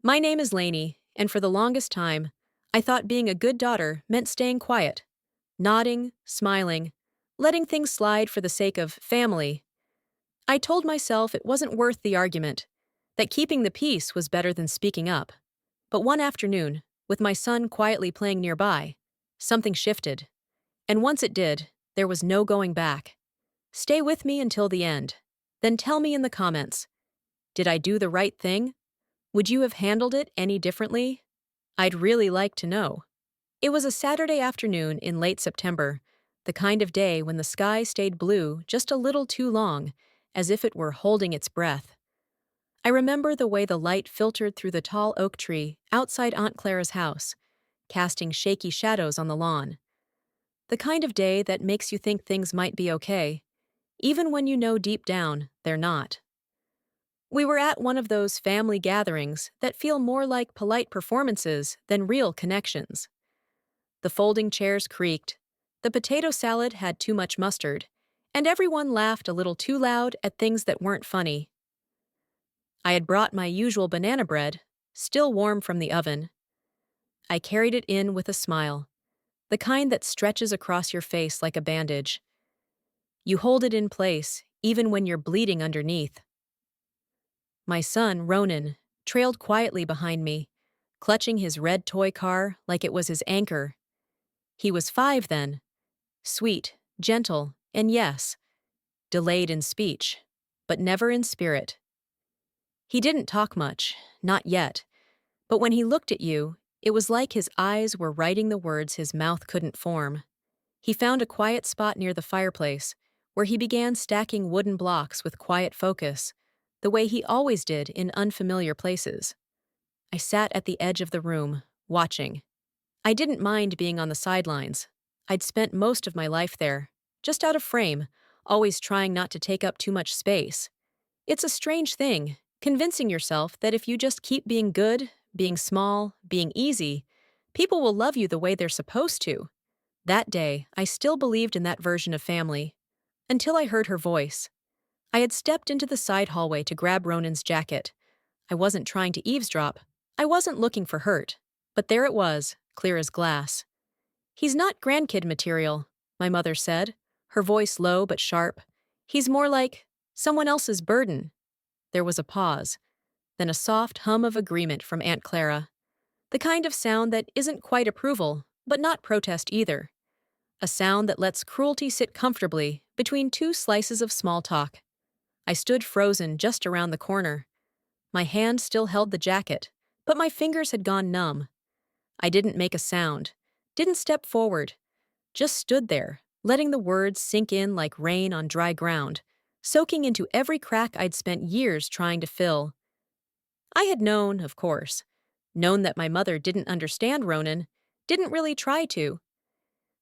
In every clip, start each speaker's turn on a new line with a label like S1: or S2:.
S1: My name is Lainey, and for the longest time, I thought being a good daughter meant staying quiet, nodding, smiling, letting things slide for the sake of family. I told myself it wasn't worth the argument, that keeping the peace was better than speaking up. But one afternoon, with my son quietly playing nearby, something shifted. And once it did, there was no going back. Stay with me until the end. Then tell me in the comments, did I do the right thing? Would you have handled it any differently? I'd really like to know. It was a Saturday afternoon in late September, the kind of day when the sky stayed blue just a little too long, as if it were holding its breath. I remember the way the light filtered through the tall oak tree outside Aunt Clara's house, casting shaky shadows on the lawn. The kind of day that makes you think things might be okay, even when you know deep down they're not. We were at one of those family gatherings that feel more like polite performances than real connections. The folding chairs creaked, the potato salad had too much mustard, and everyone laughed a little too loud at things that weren't funny. I had brought my usual banana bread, still warm from the oven. I carried it in with a smile, the kind that stretches across your face like a bandage. You hold it in place, even when you're bleeding underneath. My son, Ronan, trailed quietly behind me, clutching his red toy car like it was his anchor. He was 5 then, sweet, gentle, and yes, delayed in speech, but never in spirit. He didn't talk much, not yet, but when he looked at you, it was like his eyes were writing the words his mouth couldn't form. He found a quiet spot near the fireplace, where he began stacking wooden blocks with quiet focus, the way he always did in unfamiliar places. I sat at the edge of the room, watching. I didn't mind being on the sidelines. I'd spent most of my life there, just out of frame, always trying not to take up too much space. It's a strange thing, convincing yourself that if you just keep being good, being small, being easy, people will love you the way they're supposed to. That day, I still believed in that version of family. Until I heard her voice. I had stepped into the side hallway to grab Ronan's jacket. I wasn't trying to eavesdrop. I wasn't looking for hurt. But there it was, clear as glass. He's not grandkid material, my mother said, her voice low but sharp. He's more like someone else's burden. There was a pause, then a soft hum of agreement from Aunt Clara. The kind of sound that isn't quite approval, but not protest either. A sound that lets cruelty sit comfortably between two slices of small talk. I stood frozen just around the corner. My hand still held the jacket, but my fingers had gone numb. I didn't make a sound, didn't step forward, just stood there, letting the words sink in like rain on dry ground, soaking into every crack I'd spent years trying to fill. I had known, of course, known that my mother didn't understand Ronan, didn't really try to.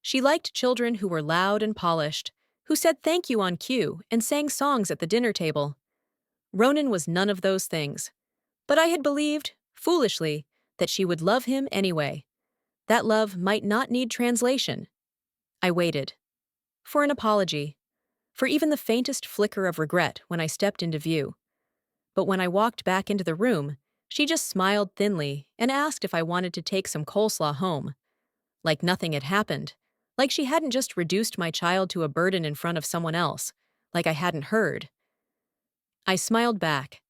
S1: She liked children who were loud and polished, who said thank you on cue and sang songs at the dinner table. Ronan was none of those things. But I had believed, foolishly, that she would love him anyway. That love might not need translation. I waited. For an apology. For even the faintest flicker of regret when I stepped into view. But when I walked back into the room, she just smiled thinly and asked if I wanted to take some coleslaw home. Like nothing had happened. Like she hadn't just reduced my child to a burden in front of someone else. Like I hadn't heard. I smiled back.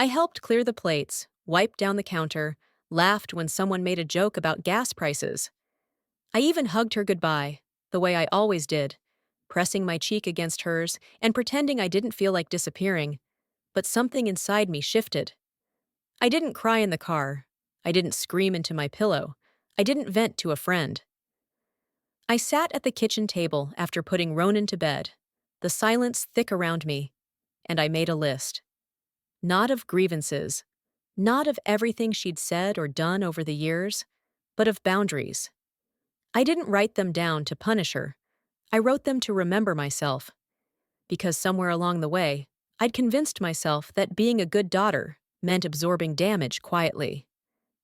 S1: I helped clear the plates, wiped down the counter, laughed when someone made a joke about gas prices. I even hugged her goodbye, the way I always did, pressing my cheek against hers and pretending I didn't feel like disappearing. But something inside me shifted. I didn't cry in the car. I didn't scream into my pillow. I didn't vent to a friend. I sat at the kitchen table after putting Ronan to bed, the silence thick around me, and I made a list. Not of grievances, not of everything she'd said or done over the years, but of boundaries. I didn't write them down to punish her. I wrote them to remember myself. Because somewhere along the way, I'd convinced myself that being a good daughter meant absorbing damage quietly.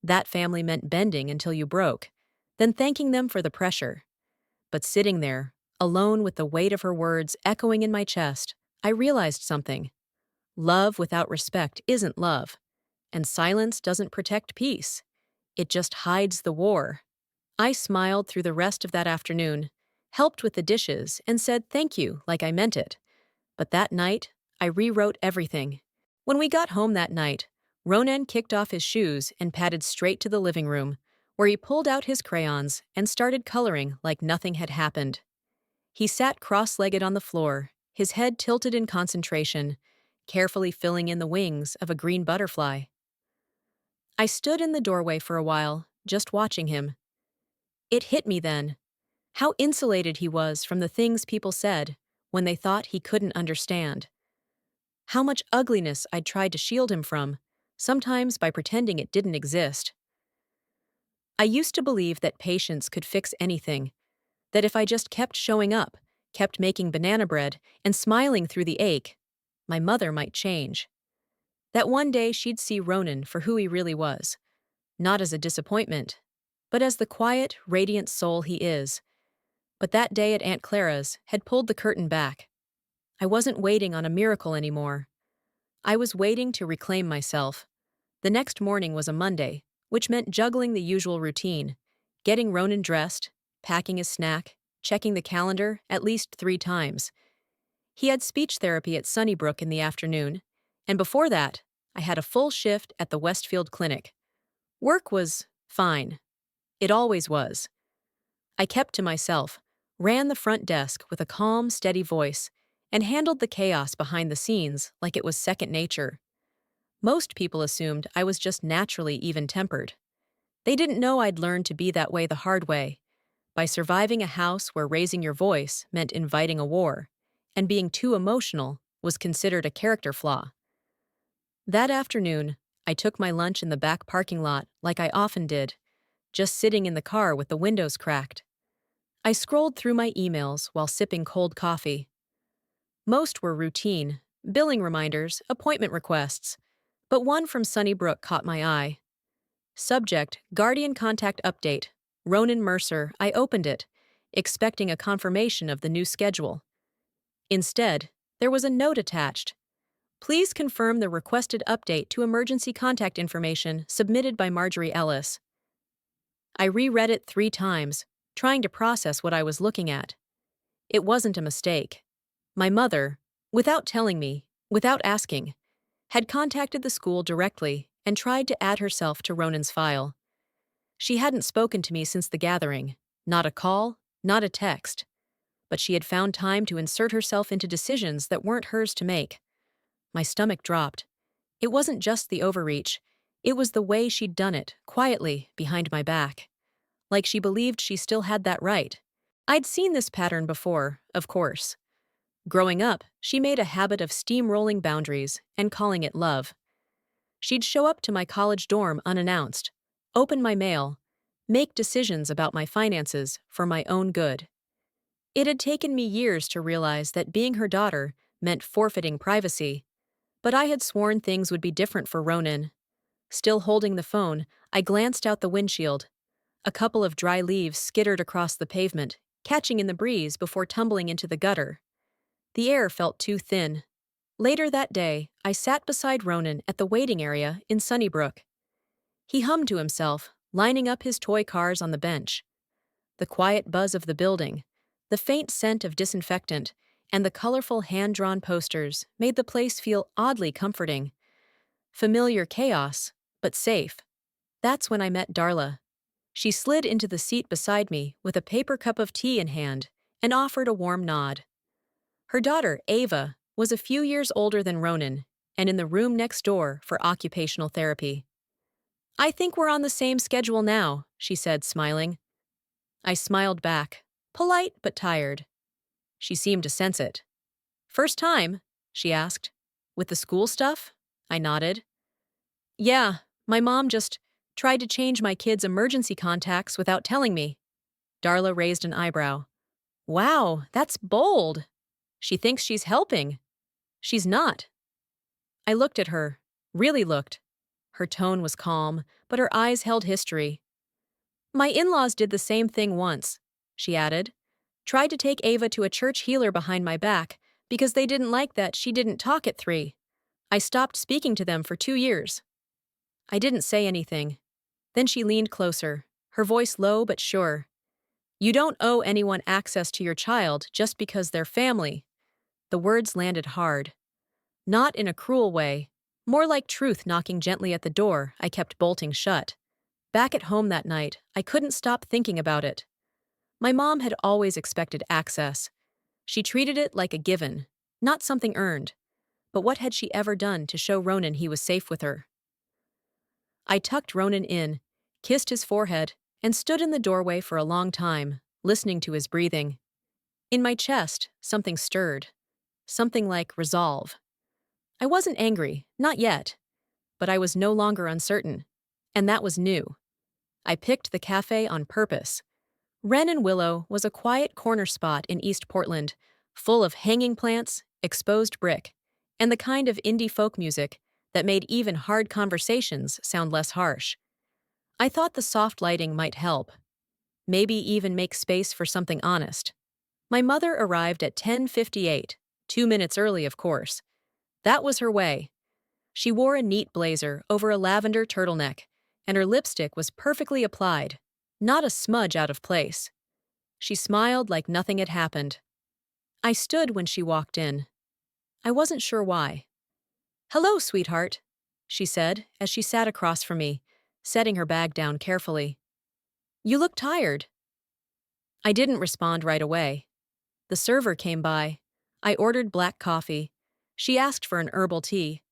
S1: That family meant bending until you broke, then thanking them for the pressure. But sitting there, alone with the weight of her words echoing in my chest, I realized something. Love without respect isn't love. and silence doesn't protect peace. It just hides the war. I smiled through the rest of that afternoon, helped with the dishes, and said thank you like I meant it. But that night, I rewrote everything. When we got home that night, Ronan kicked off his shoes and padded straight to the living room, where he pulled out his crayons and started coloring like nothing had happened. He sat cross-legged on the floor, his head tilted in concentration, carefully filling in the wings of a green butterfly. I stood in the doorway for a while, just watching him. It hit me then, how insulated he was from the things people said when they thought he couldn't understand. How much ugliness I'd tried to shield him from, sometimes by pretending it didn't exist. I used to believe that patience could fix anything, that if I just kept showing up, kept making banana bread, and smiling through the ache, my mother might change. That one day she'd see Ronan for who he really was, not as a disappointment, but as the quiet, radiant soul he is. But that day at Aunt Clara's had pulled the curtain back. I wasn't waiting on a miracle anymore. I was waiting to reclaim myself. The next morning was a Monday, which meant juggling the usual routine, getting Ronan dressed, packing his snack, checking the calendar at least 3 times. He had speech therapy at Sunnybrook in the afternoon, and before that, I had a full shift at the Westfield Clinic. Work was fine. It always was. I kept to myself, ran the front desk with a calm, steady voice, and handled the chaos behind the scenes like it was second nature. Most people assumed I was just naturally even-tempered. They didn't know I'd learned to be that way the hard way, by surviving a house where raising your voice meant inviting a war, and being too emotional was considered a character flaw. That afternoon, I took my lunch in the back parking lot like I often did, just sitting in the car with the windows cracked. I scrolled through my emails while sipping cold coffee. Most were routine, billing reminders, appointment requests, but one from Sunnybrook caught my eye. Subject, Guardian Contact Update, Ronan Mercer. I opened it, expecting a confirmation of the new schedule. Instead, there was a note attached. Please confirm the requested update to emergency contact information submitted by Marjorie Ellis. I reread it 3 times, trying to process what I was looking at. It wasn't a mistake. My mother, without telling me, without asking, had contacted the school directly and tried to add herself to Ronan's file. She hadn't spoken to me since the gathering, not a call, not a text, but she had found time to insert herself into decisions that weren't hers to make. My stomach dropped. It wasn't just the overreach, it was the way she'd done it, quietly, behind my back. Like she believed she still had that right. I'd seen this pattern before, of course. Growing up, she made a habit of steamrolling boundaries and calling it love. She'd show up to my college dorm unannounced, open my mail, make decisions about my finances for my own good. It had taken me years to realize that being her daughter meant forfeiting privacy, but I had sworn things would be different for Ronan. Still holding the phone, I glanced out the windshield. A couple of dry leaves skittered across the pavement, catching in the breeze before tumbling into the gutter. The air felt too thin. Later that day, I sat beside Ronan at the waiting area in Sunnybrook. He hummed to himself, lining up his toy cars on the bench. The quiet buzz of the building, the faint scent of disinfectant, and the colorful hand-drawn posters made the place feel oddly comforting. Familiar chaos, but safe. That's when I met Darla. She slid into the seat beside me with a paper cup of tea in hand and offered a warm nod. Her daughter, Ava, was a few years older than Ronan and in the room next door for occupational therapy. I think we're on the same schedule now, she said, smiling. I smiled back, polite but tired. She seemed to sense it. First time? She asked. With the school stuff? I nodded. Yeah, my mom just tried to change my kids' emergency contacts without telling me. Darla raised an eyebrow. Wow, that's bold. She thinks she's helping. She's not. I looked at her, really looked. Her tone was calm, but her eyes held history. My in-laws did the same thing once, she added. Tried to take Ava to a church healer behind my back because they didn't like that she didn't talk at 3. I stopped speaking to them for 2 years. I didn't say anything. Then she leaned closer, her voice low but sure. You don't owe anyone access to your child just because they're family. The words landed hard. Not in a cruel way, more like truth knocking gently at the door I kept bolting shut. Back at home that night, I couldn't stop thinking about it. My mom had always expected access. She treated it like a given, not something earned. But what had she ever done to show Ronan he was safe with her? I tucked Ronan in, kissed his forehead, and stood in the doorway for a long time, listening to his breathing. In my chest, something stirred. Something like resolve. I wasn't angry, not yet. But I was no longer uncertain. And that was new. I picked the cafe on purpose. Wren and Willow was a quiet corner spot in East Portland, full of hanging plants, exposed brick, and the kind of indie folk music that made even hard conversations sound less harsh. I thought the soft lighting might help. Maybe even make space for something honest. My mother arrived at 10:58, 2 minutes early, of course. That was her way. She wore a neat blazer over a lavender turtleneck, and her lipstick was perfectly applied, not a smudge out of place. She smiled like nothing had happened. I stood when she walked in. I wasn't sure why. Hello, sweetheart, she said as she sat across from me, setting her bag down carefully. You look tired. I didn't respond right away. The server came by. I ordered black coffee. She asked for an herbal tea.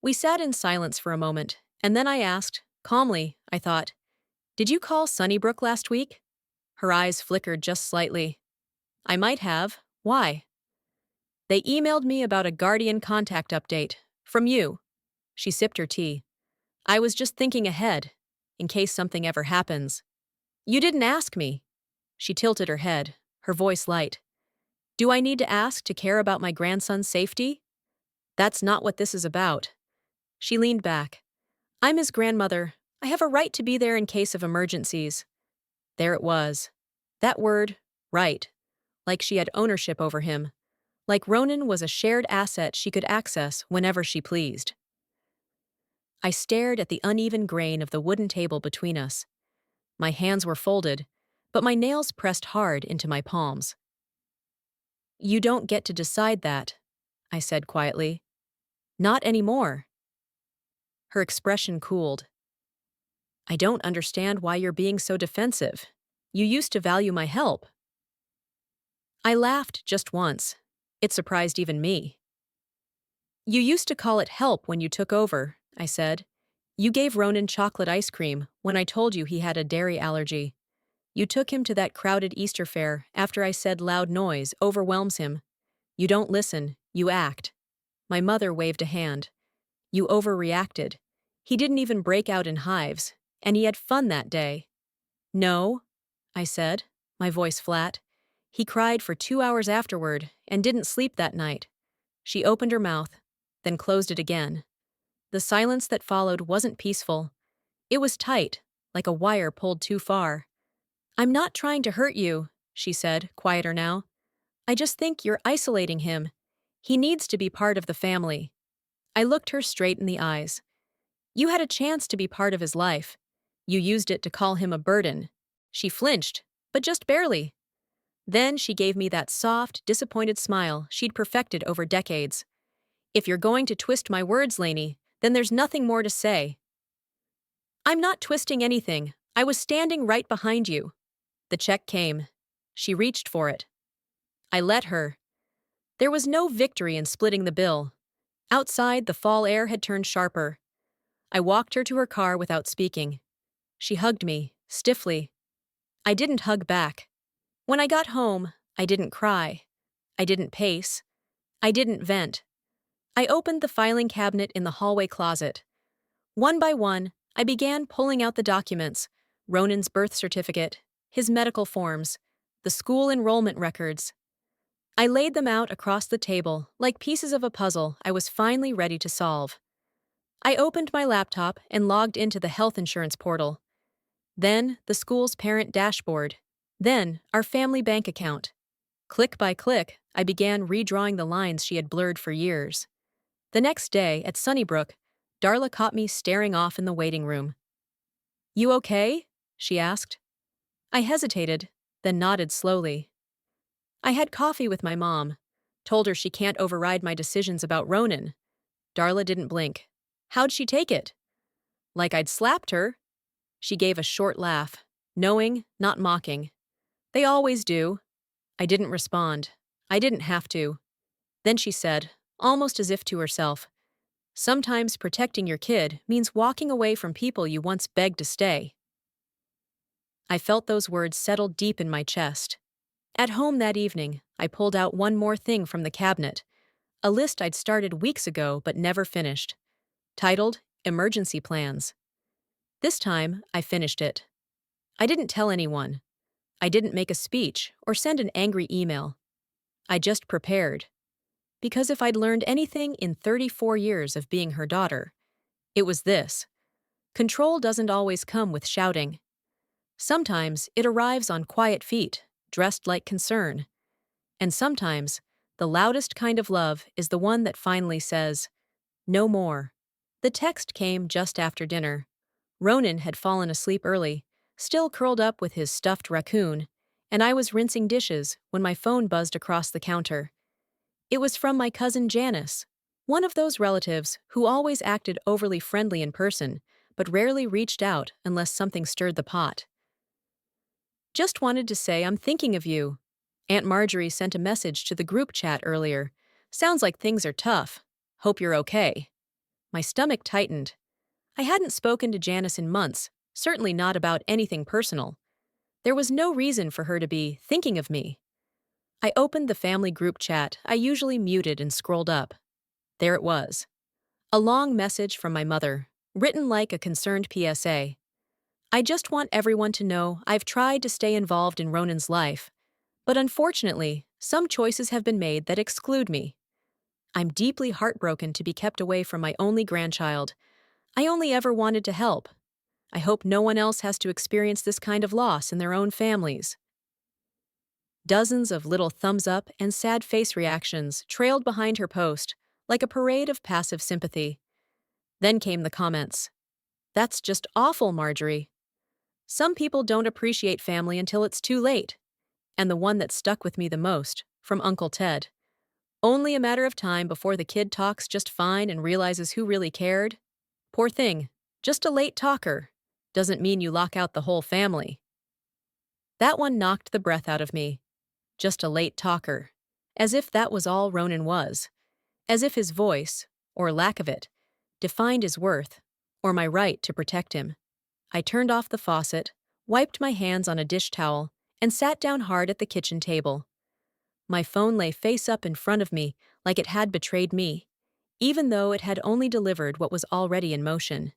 S1: We sat in silence for a moment, and then I asked, calmly, I thought, did you call Sunnybrook last week? Her eyes flickered just slightly. I might have. Why? They emailed me about a guardian contact update. From you. She sipped her tea. I was just thinking ahead, in case something ever happens. You didn't ask me. She tilted her head, her voice light. Do I need to ask to care about my grandson's safety? That's not what this is about. She leaned back. I'm his grandmother. I have a right to be there in case of emergencies. There it was. That word, right. Like she had ownership over him. Like Ronan was a shared asset she could access whenever she pleased. I stared at the uneven grain of the wooden table between us. My hands were folded, but my nails pressed hard into my palms. You don't get to decide that, I said quietly. Not anymore. Her expression cooled. I don't understand why you're being so defensive. You used to value my help. I laughed just once. It surprised even me. You used to call it help when you took over, I said. You gave Ronan chocolate ice cream when I told you he had a dairy allergy. You took him to that crowded Easter fair after I said loud noise overwhelms him. You don't listen, you act. My mother waved a hand. You overreacted. He didn't even break out in hives, and he had fun that day. No, I said, my voice flat. He cried for 2 hours afterward and didn't sleep that night. She opened her mouth, then closed it again. The silence that followed wasn't peaceful. It was tight, like a wire pulled too far. I'm not trying to hurt you, she said, quieter now. I just think you're isolating him. He needs to be part of the family. I looked her straight in the eyes. You had a chance to be part of his life. You used it to call him a burden. She flinched, but just barely. Then she gave me that soft, disappointed smile she'd perfected over decades. If you're going to twist my words, Lainey, then there's nothing more to say. I'm not twisting anything. I was standing right behind you. The check came. She reached for it. I let her. There was no victory in splitting the bill. Outside, the fall air had turned sharper. I walked her to her car without speaking. She hugged me, stiffly. I didn't hug back. When I got home, I didn't cry. I didn't pace. I didn't vent. I opened the filing cabinet in the hallway closet. One by one, I began pulling out the documents, Ronan's birth certificate, his medical forms, the school enrollment records. I laid them out across the table like pieces of a puzzle I was finally ready to solve. I opened my laptop and logged into the health insurance portal. Then the school's parent dashboard. Then our family bank account. Click by click, I began redrawing the lines she had blurred for years. The next day at Sunnybrook, Darla caught me staring off in the waiting room. You okay? She asked. I hesitated, then nodded slowly. I had coffee with my mom. Told her she can't override my decisions about Ronan. Darla didn't blink. How'd she take it? Like I'd slapped her. She gave a short laugh, knowing, not mocking. They always do. I didn't respond. I didn't have to. Then she said, almost as if to herself, sometimes protecting your kid means walking away from people you once begged to stay. I felt those words settle deep in my chest. At home that evening, I pulled out one more thing from the cabinet, a list I'd started weeks ago but never finished, titled Emergency Plans. This time, I finished it. I didn't tell anyone. I didn't make a speech or send an angry email. I just prepared. Because if I'd learned anything in 34 years of being her daughter, it was this. Control doesn't always come with shouting. Sometimes it arrives on quiet feet, dressed like concern. And sometimes, the loudest kind of love is the one that finally says, no more. The text came just after dinner. Ronan had fallen asleep early, still curled up with his stuffed raccoon, and I was rinsing dishes when my phone buzzed across the counter. It was from my cousin Janice, one of those relatives who always acted overly friendly in person, but rarely reached out unless something stirred the pot. Just wanted to say I'm thinking of you. Aunt Marjorie sent a message to the group chat earlier. Sounds like things are tough. Hope you're okay. My stomach tightened. I hadn't spoken to Janice in months, certainly not about anything personal. There was no reason for her to be thinking of me. I opened the family group chat I usually muted and scrolled up. There it was. A long message from my mother, written like a concerned PSA. I just want everyone to know I've tried to stay involved in Ronan's life, but unfortunately, some choices have been made that exclude me. I'm deeply heartbroken to be kept away from my only grandchild. I only ever wanted to help. I hope no one else has to experience this kind of loss in their own families. Dozens of little thumbs up and sad face reactions trailed behind her post, like a parade of passive sympathy. Then came the comments. That's just awful, Marjorie. Some people don't appreciate family until it's too late. And the one that stuck with me the most, from Uncle Ted. Only a matter of time before the kid talks just fine and realizes who really cared. Poor thing, just a late talker. Doesn't mean you lock out the whole family. That one knocked the breath out of me. Just a late talker. As if that was all Ronan was. As if his voice, or lack of it, defined his worth, or my right to protect him. I turned off the faucet, wiped my hands on a dish towel, and sat down hard at the kitchen table. My phone lay face up in front of me like it had betrayed me, even though it had only delivered what was already in motion.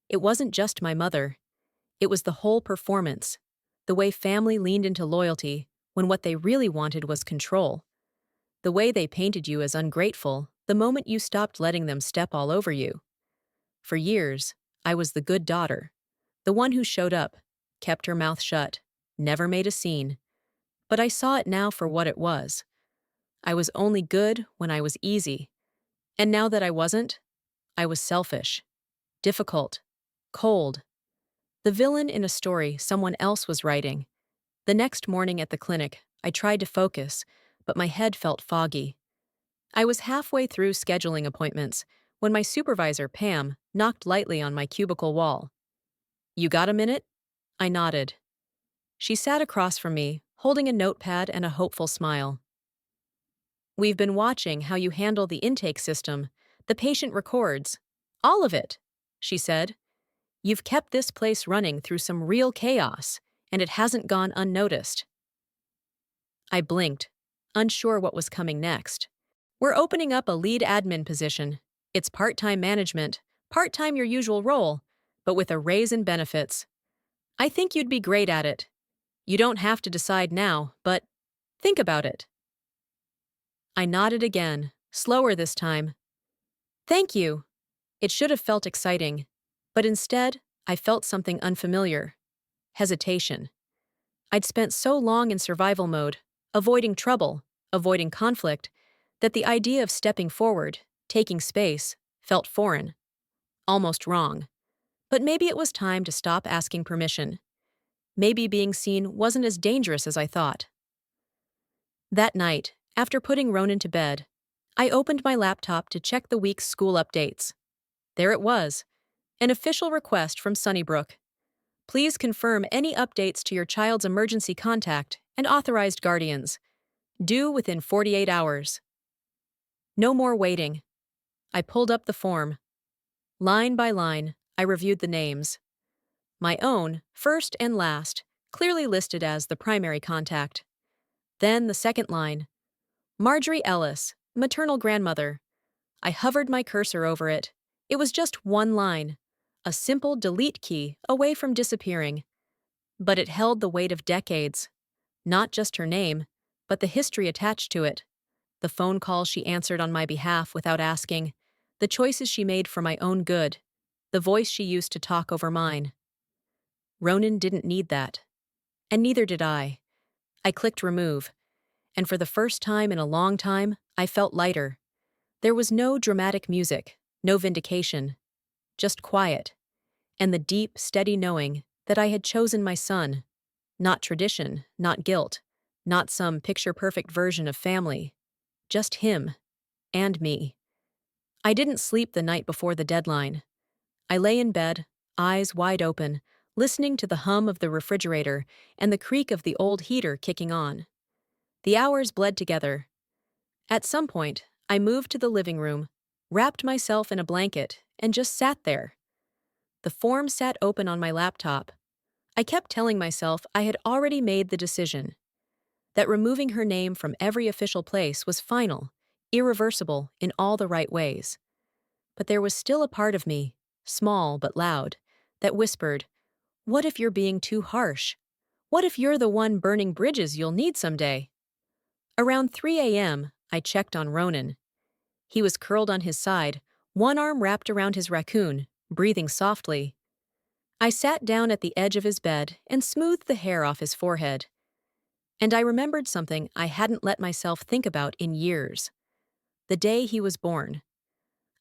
S1: It wasn't just my mother. It was the whole performance, the way family leaned into loyalty when what they really wanted was control, the way they painted you as ungrateful the moment you stopped letting them step all over you. For years, I was the good daughter, the one who showed up, kept her mouth shut, never made a scene. But I saw it now for what it was. I was only good when I was easy. And now that I wasn't, I was selfish, difficult, cold. The villain in a story someone else was writing. The next morning at the clinic, I tried to focus, but my head felt foggy. I was halfway through scheduling appointments when my supervisor, Pam, knocked lightly on my cubicle wall. You got a minute? I nodded. She sat across from me, holding a notepad and a hopeful smile. We've been watching how you handle the intake system, the patient records. All of it, she said. You've kept this place running through some real chaos, and it hasn't gone unnoticed. I blinked, unsure what was coming next. We're opening up a lead admin position. It's part-time management, part-time your usual role, but with a raise in benefits. I think you'd be great at it. You don't have to decide now, but think about it. I nodded again, slower this time. Thank you. It should have felt exciting, but instead, I felt something unfamiliar. Hesitation. I'd spent so long in survival mode, avoiding trouble, avoiding conflict, that the idea of stepping forward, taking space, felt foreign. almost wrong. But maybe it was time to stop asking permission. Maybe being seen wasn't as dangerous as I thought. That night, after putting Ronan to bed, I opened my laptop to check the week's school updates. There it was, an official request from Sunnybrook. Please confirm any updates to your child's emergency contact and authorized guardians. Due within 48 hours. No more waiting. I pulled up the form. Line by line, I reviewed the names. My own, first and last, clearly listed as the primary contact. Then the second line. Marjorie Ellis, maternal grandmother. I hovered my cursor over it. It was just one line. A simple delete key away from disappearing. But it held the weight of decades. Not just her name, but the history attached to it. The phone calls she answered on my behalf without asking. The choices she made for my own good. The voice she used to talk over mine. Ronan didn't need that. And neither did I. I clicked remove. And for the first time in a long time, I felt lighter. There was no dramatic music, no vindication. Just quiet. And the deep, steady knowing that I had chosen my son. Not tradition, not guilt, not some picture-perfect version of family. Just him. And me. I didn't sleep the night before the deadline. I lay in bed, eyes wide open, listening to the hum of the refrigerator and the creak of the old heater kicking on. The hours bled together. At some point, I moved to the living room, wrapped myself in a blanket, and just sat there. The form sat open on my laptop. I kept telling myself I had already made the decision. That removing her name from every official place was final, irreversible in all the right ways. But there was still a part of me, small but loud, that whispered, "What if you're being too harsh? What if you're the one burning bridges you'll need someday?" Around 3 a.m., I checked on Ronan. He was curled on his side, one arm wrapped around his raccoon, breathing softly. I sat down at the edge of his bed and smoothed the hair off his forehead. And I remembered something I hadn't let myself think about in years. The day he was born.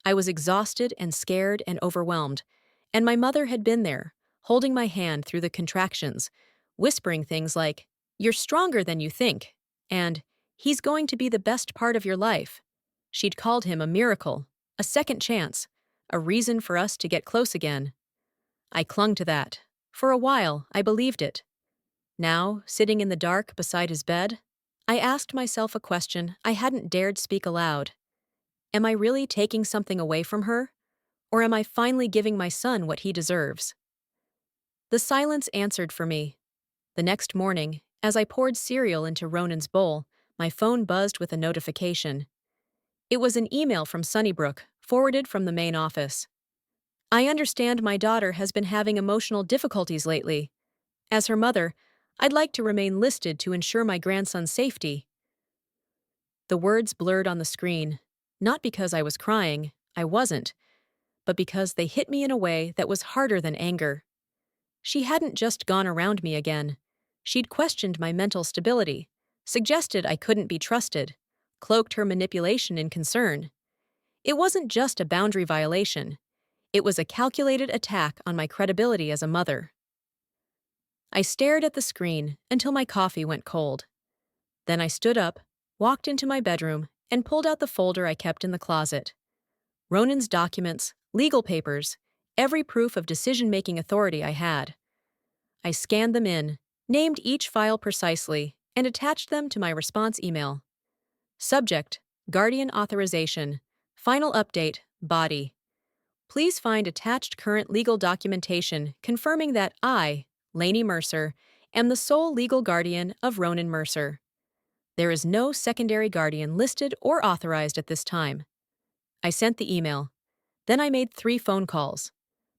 S1: I was exhausted and scared and overwhelmed, and my mother had been there, holding my hand through the contractions, whispering things like, "You're stronger than you think," and "He's going to be the best part of your life." She'd called him a miracle, a second chance, a reason for us to get close again. I clung to that. For a while, I believed it. Now, sitting in the dark beside his bed, I asked myself a question I hadn't dared speak aloud. Am I really taking something away from her? Or am I finally giving my son what he deserves? The silence answered for me. The next morning, as I poured cereal into Ronan's bowl, my phone buzzed with a notification. It was an email from Sunnybrook, forwarded from the main office. "I understand my daughter has been having emotional difficulties lately. As her mother, I'd like to remain listed to ensure my grandson's safety." The words blurred on the screen, not because I was crying, I wasn't, but because they hit me in a way that was harder than anger. She hadn't just gone around me again. She'd questioned my mental stability, suggested I couldn't be trusted, cloaked her manipulation in concern. It wasn't just a boundary violation. It was a calculated attack on my credibility as a mother. I stared at the screen until my coffee went cold. Then I stood up, walked into my bedroom, and pulled out the folder I kept in the closet. Ronan's documents, legal papers, every proof of decision-making authority I had. I scanned them in, named each file precisely, and attached them to my response email. Subject: Guardian Authorization. Final update: Body. Please find attached current legal documentation confirming that I, Lainey Mercer, am the sole legal guardian of Ronan Mercer. There is no secondary guardian listed or authorized at this time. I sent the email. Then I made 3 phone calls.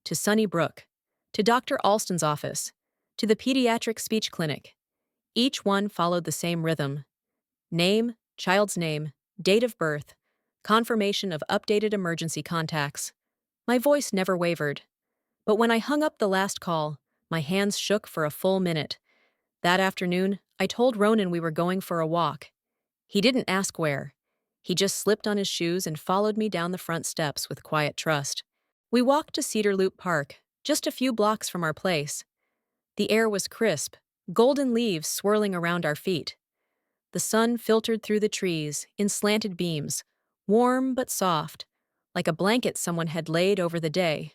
S1: To Sunnybrook, to Dr. Alston's office, to the pediatric speech clinic. Each one followed the same rhythm. Name, child's name, date of birth, confirmation of updated emergency contacts. My voice never wavered. But when I hung up the last call, my hands shook for a full minute. That afternoon, I told Ronan we were going for a walk. He didn't ask where. He just slipped on his shoes and followed me down the front steps with quiet trust. We walked to Cedar Loop Park, just a few blocks from our place. The air was crisp, golden leaves swirling around our feet. The sun filtered through the trees in slanted beams, warm but soft, like a blanket someone had laid over the day.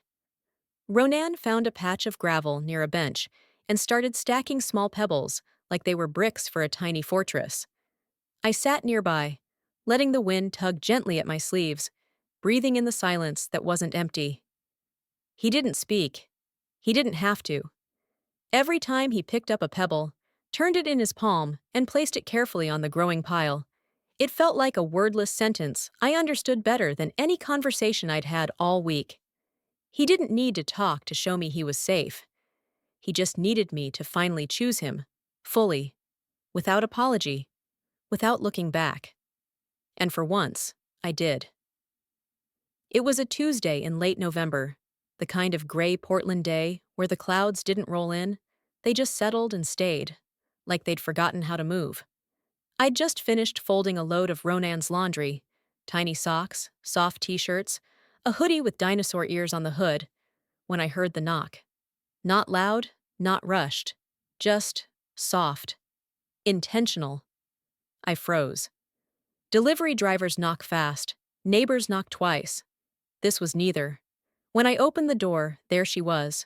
S1: Ronan found a patch of gravel near a bench and started stacking small pebbles like they were bricks for a tiny fortress. I sat nearby, letting the wind tug gently at my sleeves, breathing in the silence that wasn't empty. He didn't speak. He didn't have to. Every time he picked up a pebble, turned it in his palm, and placed it carefully on the growing pile, it felt like a wordless sentence I understood better than any conversation I'd had all week. He didn't need to talk to show me he was safe. He just needed me to finally choose him, fully, without apology, without looking back. And for once, I did. It was a Tuesday in late November, the kind of gray Portland day where the clouds didn't roll in, they just settled and stayed, like they'd forgotten how to move. I'd just finished folding a load of Ronan's laundry, tiny socks, soft t-shirts, a hoodie with dinosaur ears on the hood, when I heard the knock. Not loud, not rushed, just soft, intentional. I froze. Delivery drivers knock fast, neighbors knock twice. This was neither. When I opened the door, there she was,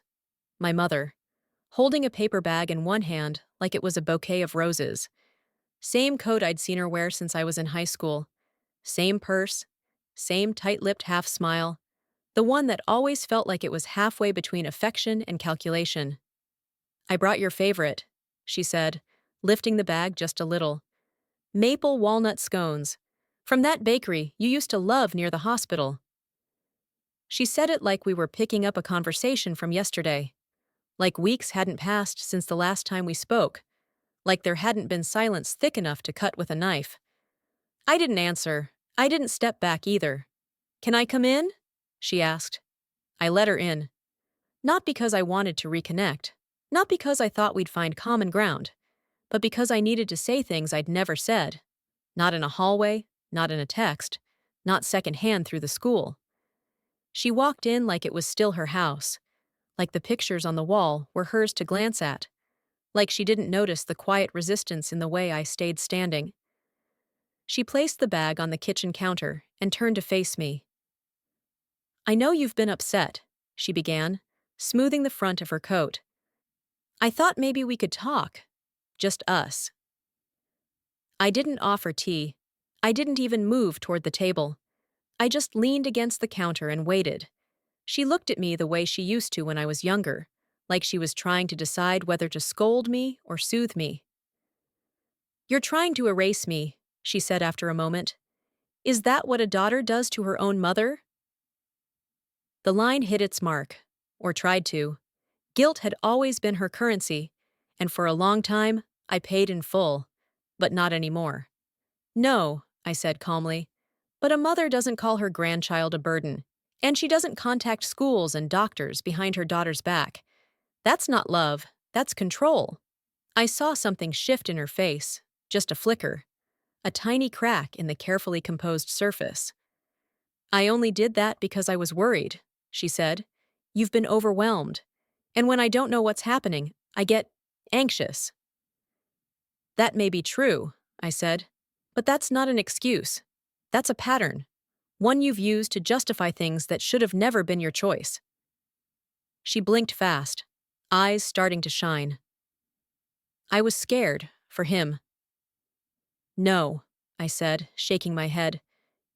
S1: my mother, holding a paper bag in one hand like it was a bouquet of roses. Same coat I'd seen her wear since I was in high school. Same purse, same tight-lipped half-smile, the one that always felt like it was halfway between affection and calculation. "I brought your favorite," she said, lifting the bag just a little. "Maple walnut scones. From that bakery you used to love near the hospital." She said it like we were picking up a conversation from yesterday. Like weeks hadn't passed since the last time we spoke. Like there hadn't been silence thick enough to cut with a knife. I didn't answer. I didn't step back either. "Can I come in?" she asked. I let her in. Not because I wanted to reconnect. Not because I thought we'd find common ground. But because I needed to say things I'd never said. Not in a hallway, not in a text, not secondhand through the school. She walked in like it was still her house. Like the pictures on the wall were hers to glance at. Like she didn't notice the quiet resistance in the way I stayed standing. She placed the bag on the kitchen counter and turned to face me. "I know you've been upset," she began, smoothing the front of her coat. "I thought maybe we could talk. Just us." I didn't offer tea. I didn't even move toward the table. I just leaned against the counter and waited. She looked at me the way she used to when I was younger, like she was trying to decide whether to scold me or soothe me. "You're trying to erase me," she said after a moment. "Is that what a daughter does to her own mother?" The line hit its mark, or tried to. Guilt had always been her currency, and for a long time, I paid in full, but not anymore. "No," I said calmly, "but a mother doesn't call her grandchild a burden, and she doesn't contact schools and doctors behind her daughter's back. That's not love, that's control." I saw something shift in her face, just a flicker, a tiny crack in the carefully composed surface. "I only did that because I was worried," she said. "You've been overwhelmed. And when I don't know what's happening, I get anxious." "That may be true," I said, "but that's not an excuse. That's a pattern, one you've used to justify things that should have never been your choice." She blinked fast, eyes starting to shine. "I was scared, for him." "No," I said, shaking my head.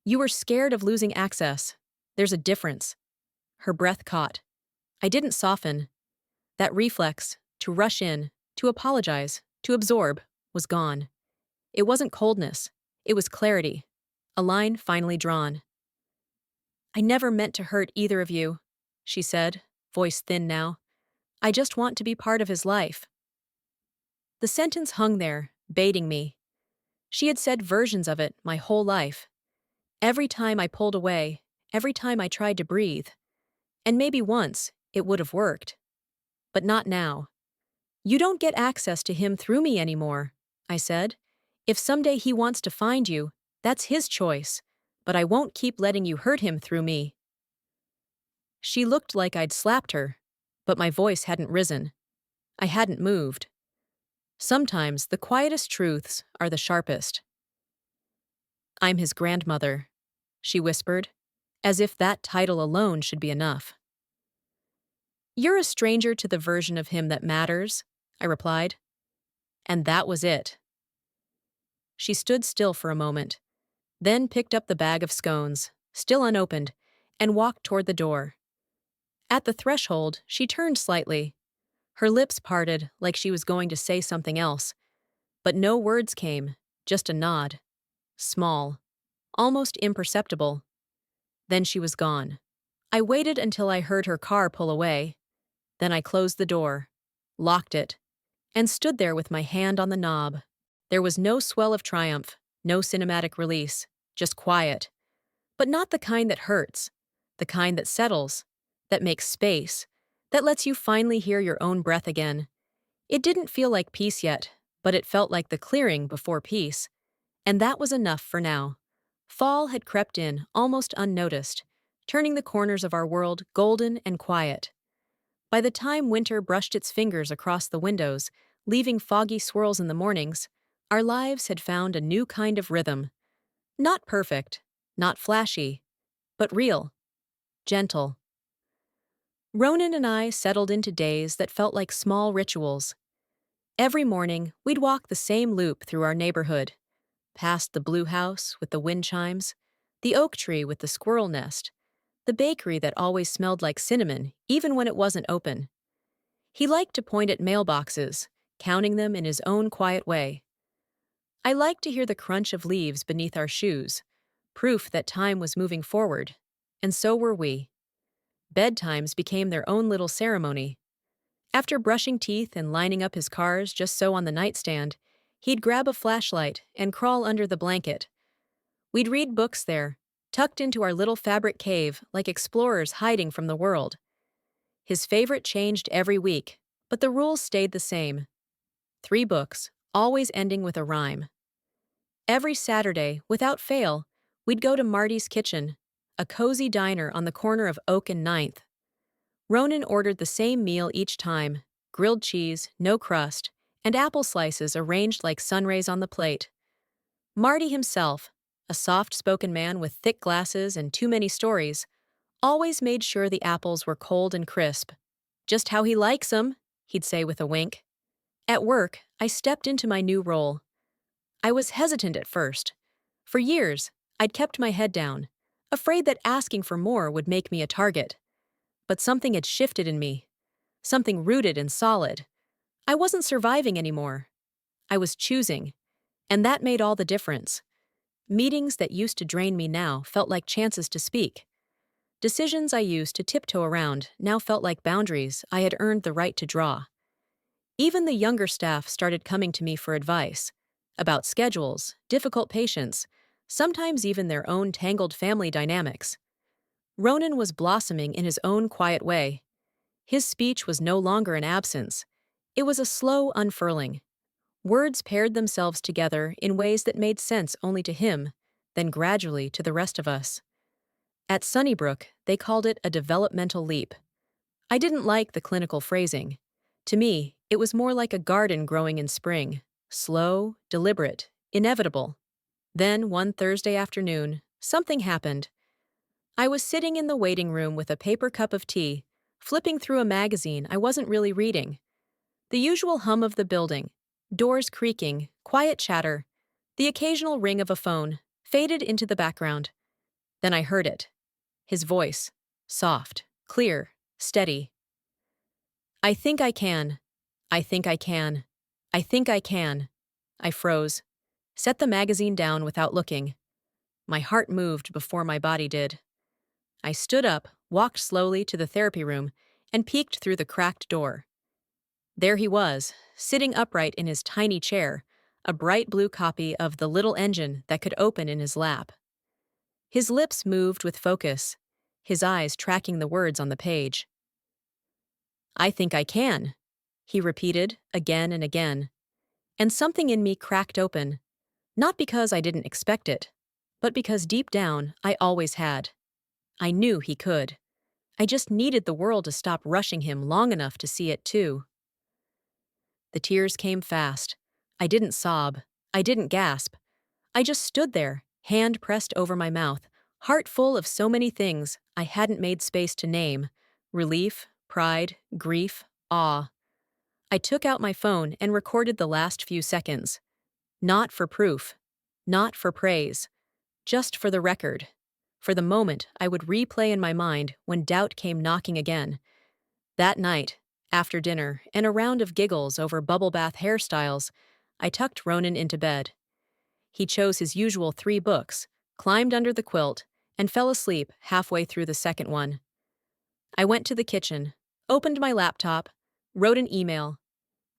S1: "You were scared of losing access. There's a difference." Her breath caught. I didn't soften. That reflex, to rush in, to apologize, to absorb, was gone. It wasn't coldness. It was clarity. A line finally drawn. "I never meant to hurt either of you," she said, voice thin now. "I just want to be part of his life." The sentence hung there, baiting me. She had said versions of it my whole life. Every time I pulled away, every time I tried to breathe. And maybe once, it would have worked. But not now. "You don't get access to him through me anymore," I said. "If someday he wants to find you, that's his choice. But I won't keep letting you hurt him through me." She looked like I'd slapped her, but my voice hadn't risen. I hadn't moved. Sometimes the quietest truths are the sharpest. I'm his grandmother, she whispered, as if that title alone should be enough. You're a stranger to the version of him that matters, I replied. And that was it. She stood still for a moment, then picked up the bag of scones, still unopened, and walked toward the door. At the threshold, she turned slightly. Her lips parted like she was going to say something else, but no words came, just a nod. Small, almost imperceptible. Then she was gone. I waited until I heard her car pull away. Then I closed the door, locked it, and stood there with my hand on the knob. There was no swell of triumph, no cinematic release, just quiet. But not the kind that hurts, the kind that settles, that makes space, that lets you finally hear your own breath again. It didn't feel like peace yet, but it felt like the clearing before peace. And that was enough for now. Fall had crept in, almost unnoticed, turning the corners of our world golden and quiet. By the time winter brushed its fingers across the windows, leaving foggy swirls in the mornings, our lives had found a new kind of rhythm. Not perfect, not flashy, but real, gentle. Ronan and I settled into days that felt like small rituals. Every morning, we'd walk the same loop through our neighborhood, past the blue house with the wind chimes, the oak tree with the squirrel nest, the bakery that always smelled like cinnamon, even when it wasn't open. He liked to point at mailboxes, counting them in his own quiet way. I liked to hear the crunch of leaves beneath our shoes, proof that time was moving forward, and so were we. Bedtimes became their own little ceremony. After brushing teeth and lining up his cars just so on the nightstand, he'd grab a flashlight and crawl under the blanket. We'd read books there, tucked into our little fabric cave like explorers hiding from the world. His favorite changed every week, but the rules stayed the same. 3 books, always ending with a rhyme. Every Saturday, without fail, we'd go to Marty's Kitchen, a cozy diner on the corner of Oak and Ninth. Ronan ordered the same meal each time, grilled cheese, no crust, and apple slices arranged like sunrays on the plate. Marty himself, a soft-spoken man with thick glasses and too many stories, always made sure the apples were cold and crisp. Just how he likes 'em, he'd say with a wink. At work, I stepped into my new role. I was hesitant at first. For years, I'd kept my head down, afraid that asking for more would make me a target. But something had shifted in me, something rooted and solid. I wasn't surviving anymore. I was choosing, and that made all the difference. Meetings that used to drain me now felt like chances to speak. Decisions I used to tiptoe around now felt like boundaries I had earned the right to draw. Even the younger staff started coming to me for advice about schedules, difficult patients, sometimes even their own tangled family dynamics. Ronan was blossoming in his own quiet way. His speech was no longer an absence. It was a slow unfurling. Words paired themselves together in ways that made sense only to him, then gradually to the rest of us. At Sunnybrook, they called it a developmental leap. I didn't like the clinical phrasing. To me, it was more like a garden growing in spring, slow, deliberate, inevitable. Then, one Thursday afternoon, something happened. I was sitting in the waiting room with a paper cup of tea, flipping through a magazine I wasn't really reading. The usual hum of the building, doors creaking, quiet chatter, the occasional ring of a phone, faded into the background. Then I heard it. His voice, soft, clear, steady. I think I can. I think I can. I think I can. I froze, set the magazine down without looking. My heart moved before my body did. I stood up, walked slowly to the therapy room, and peeked through the cracked door. There he was, sitting upright in his tiny chair, a bright blue copy of The Little Engine that could open in his lap. His lips moved with focus, his eyes tracking the words on the page. I think I can, he repeated again and again. And something in me cracked open, not because I didn't expect it, but because deep down I always had. I knew he could. I just needed the world to stop rushing him long enough to see it too. The tears came fast. I didn't sob. I didn't gasp. I just stood there, hand pressed over my mouth, heart full of so many things I hadn't made space to name: relief, pride, grief, awe. I took out my phone and recorded the last few seconds. Not for proof, not for praise, just for the record. For the moment I would replay in my mind when doubt came knocking again. That night, after dinner and a round of giggles over bubble bath hairstyles, I tucked Ronan into bed. He chose his usual 3 books, climbed under the quilt, and fell asleep halfway through the second one. I went to the kitchen, opened my laptop, wrote an email.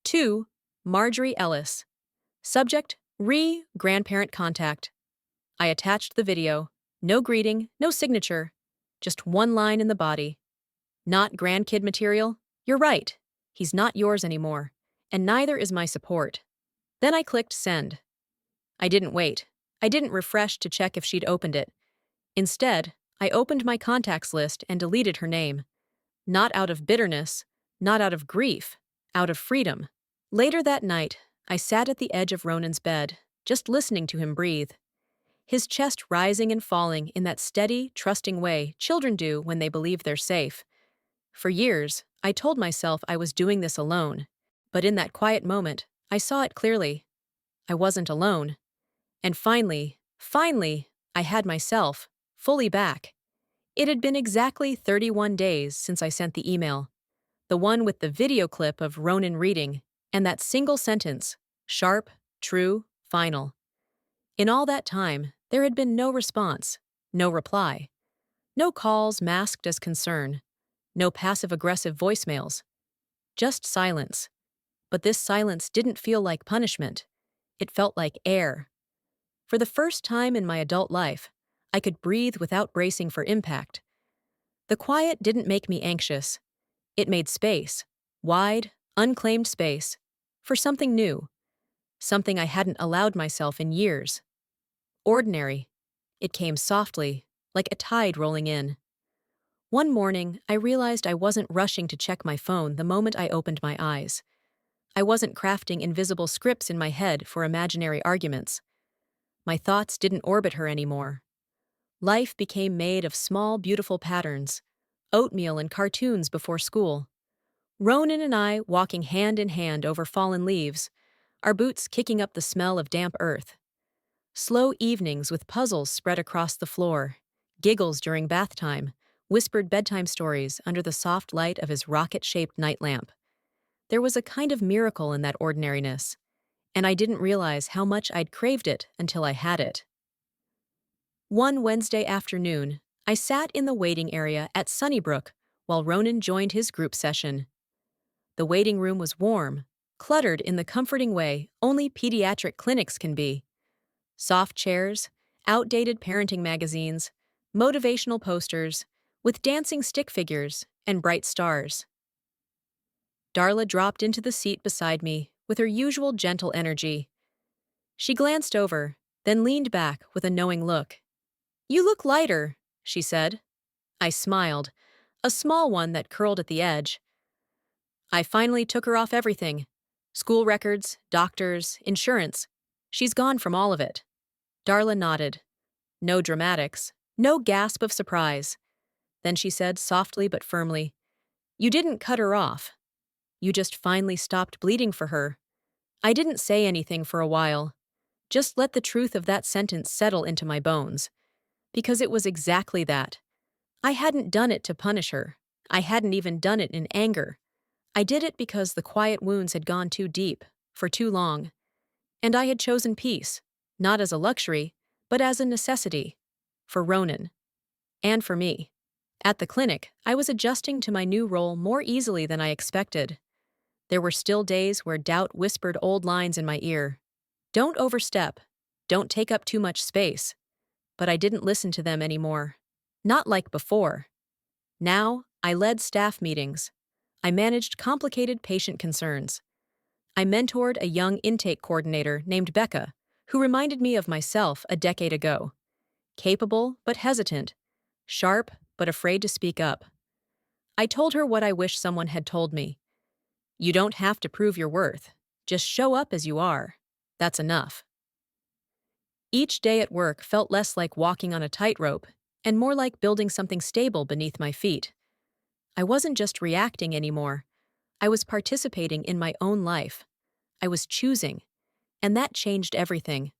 S1: To Marjorie Ellis. Subject: grandparent contact. I attached the video. No greeting, no signature. Just one line in the body. Not grandkid material? You're right. He's not yours anymore. And neither is my support. Then I clicked send. I didn't wait. I didn't refresh to check if she'd opened it. Instead, I opened my contacts list and deleted her name. Not out of bitterness, not out of grief, out of freedom. Later that night, I sat at the edge of Ronan's bed, just listening to him breathe. His chest rising and falling in that steady, trusting way children do when they believe they're safe. For years, I told myself I was doing this alone. But in that quiet moment, I saw it clearly. I wasn't alone. And finally, I had myself, fully back. It had been exactly 31 days since I sent the email. The one with the video clip of Ronan reading, and that single sentence: sharp, true, final. In all that time, there had been no response, no reply. No calls masked as concern. No passive-aggressive voicemails. Just silence. But this silence didn't feel like punishment. It felt like air. For the first time in my adult life, I could breathe without bracing for impact. The quiet didn't make me anxious. It made space, wide, unclaimed space, for something new, something I hadn't allowed myself in years. Ordinary. It came softly, like a tide rolling in. One morning, I realized I wasn't rushing to check my phone the moment I opened my eyes. I wasn't crafting invisible scripts in my head for imaginary arguments. My thoughts didn't orbit her anymore. Life became made of small, beautiful patterns: oatmeal and cartoons before school. Ronan and I walking hand in hand over fallen leaves, our boots kicking up the smell of damp earth. Slow evenings with puzzles spread across the floor, giggles during bath time, whispered bedtime stories under the soft light of his rocket-shaped night lamp. There was a kind of miracle in that ordinariness, and I didn't realize how much I'd craved it until I had it. One Wednesday afternoon, I sat in the waiting area at Sunnybrook while Ronan joined his group session. The waiting room was warm, cluttered in the comforting way only pediatric clinics can be. Soft chairs, outdated parenting magazines, motivational posters, with dancing stick figures and bright stars. Darla dropped into the seat beside me with her usual gentle energy. She glanced over, then leaned back with a knowing look. "You look lighter," she said. I smiled, a small one that curled at the edge. I finally took her off everything: school records, doctors, insurance. She's gone from all of it. Darla nodded. No dramatics, no gasp of surprise. Then she said softly but firmly, "You didn't cut her off. You just finally stopped bleeding for her." I didn't say anything for a while. Just let the truth of that sentence settle into my bones. Because it was exactly that. I hadn't done it to punish her. I hadn't even done it in anger. I did it because the quiet wounds had gone too deep, for too long. And I had chosen peace, not as a luxury, but as a necessity. For Ronan. And for me. At the clinic, I was adjusting to my new role more easily than I expected. There were still days where doubt whispered old lines in my ear. Don't overstep. Don't take up too much space. But I didn't listen to them anymore. Not like before. Now, I led staff meetings. I managed complicated patient concerns. I mentored a young intake coordinator named Becca, who reminded me of myself a decade ago. Capable but hesitant. Sharp but afraid to speak up. I told her what I wish someone had told me. You don't have to prove your worth. Just show up as you are. That's enough. Each day at work felt less like walking on a tightrope and more like building something stable beneath my feet. I wasn't just reacting anymore. I was participating in my own life. I was choosing, and that changed everything.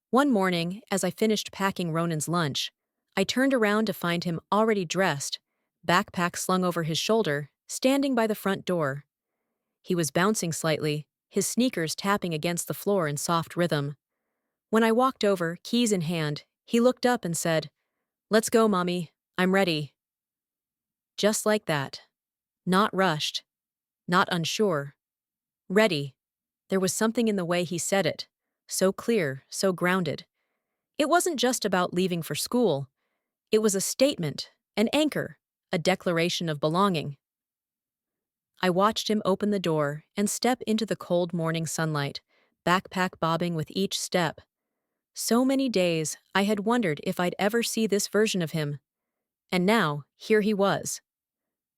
S1: One morning, as I finished packing Ronan's lunch, I turned around to find him already dressed, backpack slung over his shoulder, standing by the front door. He was bouncing slightly, his sneakers tapping against the floor in soft rhythm. When I walked over, keys in hand, he looked up and said, "Let's go, Mommy. I'm ready." Just like that. Not rushed. Not unsure. Ready. There was something in the way he said it. So clear, so grounded. It wasn't just about leaving for school. It was a statement, an anchor, a declaration of belonging. I watched him open the door and step into the cold morning sunlight, backpack bobbing with each step. So many days I had wondered if I'd ever see this version of him. And now, here he was.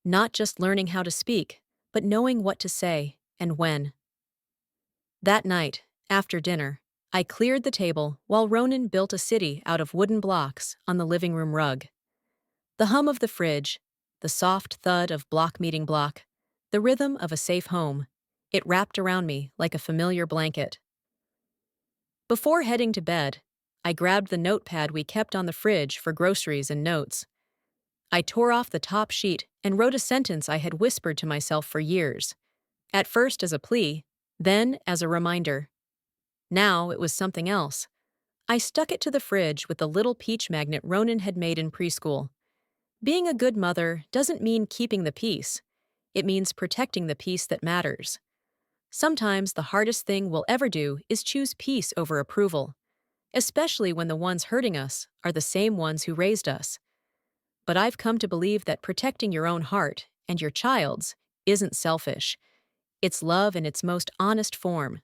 S1: Not just learning how to speak, but knowing what to say and when. That night, after dinner, I cleared the table while Ronan built a city out of wooden blocks on the living room rug. The hum of the fridge, the soft thud of block meeting block, the rhythm of a safe home, it wrapped around me like a familiar blanket. Before heading to bed, I grabbed the notepad we kept on the fridge for groceries and notes. I tore off the top sheet and wrote a sentence I had whispered to myself for years, at first as a plea, then as a reminder. Now it was something else. I stuck it to the fridge with the little peach magnet Ronan had made in preschool. Being a good mother doesn't mean keeping the peace. It means protecting the peace that matters. Sometimes the hardest thing we'll ever do is choose peace over approval, especially when the ones hurting us are the same ones who raised us. But I've come to believe that protecting your own heart and your child's isn't selfish. It's love in its most honest form.